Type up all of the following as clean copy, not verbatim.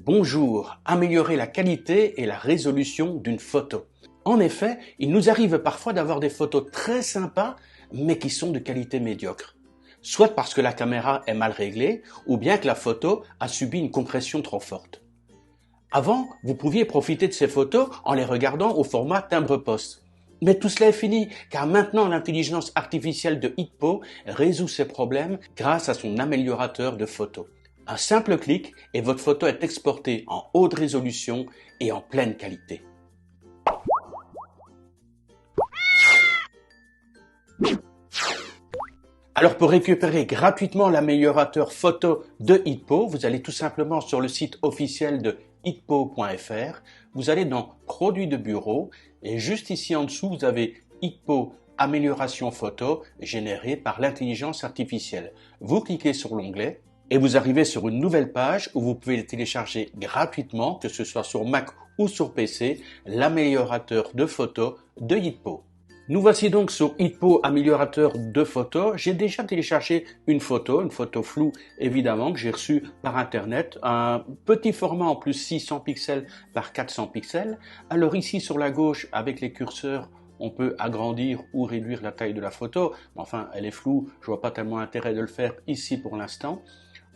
Bonjour, améliorer la qualité et la résolution d'une photo. En effet, il nous arrive parfois d'avoir des photos très sympas, mais qui sont de qualité médiocre. Soit parce que la caméra est mal réglée, ou bien que la photo a subi une compression trop forte. Avant, vous pouviez profiter de ces photos en les regardant au format timbre-poste. Mais tout cela est fini, car maintenant l'intelligence artificielle de Hitpo résout ces problèmes grâce à son améliorateur de photos. Un simple clic et votre photo est exportée en haute résolution et en pleine qualité. Alors pour récupérer gratuitement l'améliorateur photo de Hitpo, vous allez tout simplement sur le site officiel de hitpo.fr, vous allez dans Produits de bureau et juste ici en dessous vous avez Hitpo amélioration photo générée par l'intelligence artificielle. Vous cliquez sur l'onglet et vous arrivez sur une nouvelle page où vous pouvez télécharger gratuitement, que ce soit sur Mac ou sur PC, l'améliorateur de photos de Hitpo. Nous voici donc sur Hitpo améliorateur de photos. J'ai déjà téléchargé une photo floue évidemment que j'ai reçue par internet, un petit format en plus 600 pixels par 400 pixels. Alors ici sur la gauche avec les curseurs, on peut agrandir ou réduire la taille de la photo. Enfin, elle est floue, je vois pas tellement intérêt de le faire ici pour l'instant.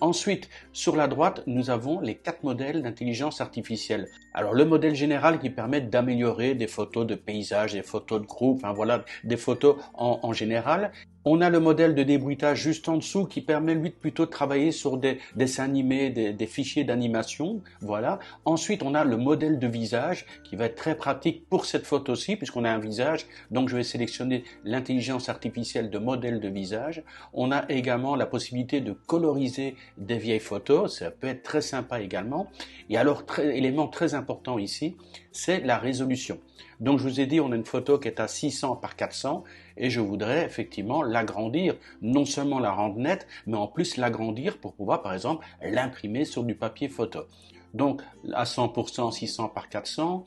Ensuite, sur la droite, nous avons les 4 modèles d'intelligence artificielle. Alors, le modèle général qui permet d'améliorer des photos de paysages, des photos de groupe, enfin voilà, des photos en général. On a le modèle de débruitage juste en dessous qui permet lui plutôt de travailler sur des dessins animés, des fichiers d'animation, voilà. Ensuite, on a le modèle de visage qui va être très pratique pour cette photo-ci puisqu'on a un visage, donc je vais sélectionner l'intelligence artificielle de modèle de visage. On a également la possibilité de coloriser des vieilles photos, ça peut être très sympa également. Et alors, élément très important ici, c'est la résolution. Donc je vous ai dit, on a une photo qui est à 600 par 400 et je voudrais effectivement l'agrandir, non seulement la rendre nette, mais en plus l'agrandir pour pouvoir par exemple l'imprimer sur du papier photo. Donc à 100%, 600 par 400,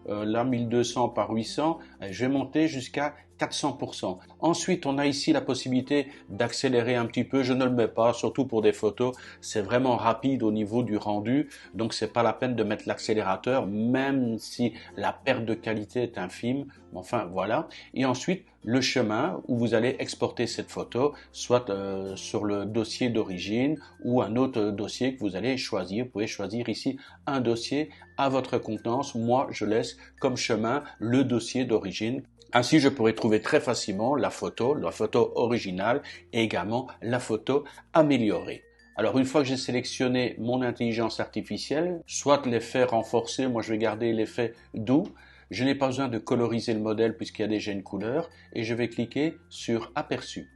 là 1200 par 800, je vais monter jusqu'à 400%. Ensuite, on a ici la possibilité d'accélérer un petit peu. Je ne le mets pas, surtout pour des photos. C'est vraiment rapide au niveau du rendu. Donc, c'est pas la peine de mettre l'accélérateur, même si la perte de qualité est infime. Enfin, voilà. Et ensuite, le chemin où vous allez exporter cette photo, soit sur le dossier d'origine ou un autre dossier que vous allez choisir. Vous pouvez choisir ici un dossier à votre contenance. Moi, je laisse comme chemin le dossier d'origine. Ainsi, je pourrai trouver très facilement la photo originale et également la photo améliorée. Alors, une fois que j'ai sélectionné mon intelligence artificielle, soit l'effet renforcé, moi je vais garder l'effet doux, je n'ai pas besoin de coloriser le modèle puisqu'il y a déjà une couleur et je vais cliquer sur Aperçu.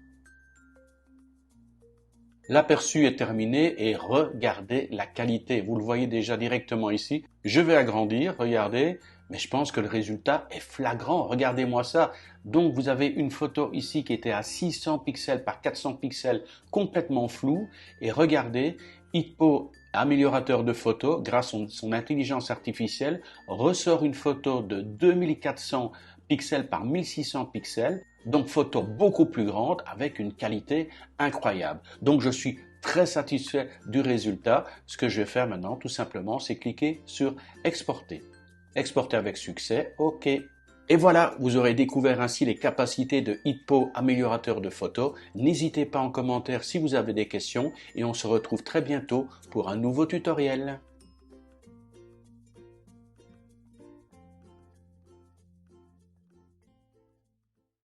L'aperçu est terminé et regardez la qualité. Vous le voyez déjà directement ici. Je vais agrandir, regardez. Mais je pense que le résultat est flagrant. Regardez-moi ça. Donc, vous avez une photo ici qui était à 600 pixels par 400 pixels, complètement floue. Et regardez, Hitpo, améliorateur de photo, grâce à son intelligence artificielle, ressort une photo de 2400 pixels par 1600 pixels. Donc, photo beaucoup plus grande avec une qualité incroyable. Donc, je suis très satisfait du résultat. Ce que je vais faire maintenant, tout simplement, c'est cliquer sur Exporter. Exporter avec succès, OK. Et voilà, vous aurez découvert ainsi les capacités de Hitpo améliorateur de photos. N'hésitez pas en commentaire si vous avez des questions et on se retrouve très bientôt pour un nouveau tutoriel.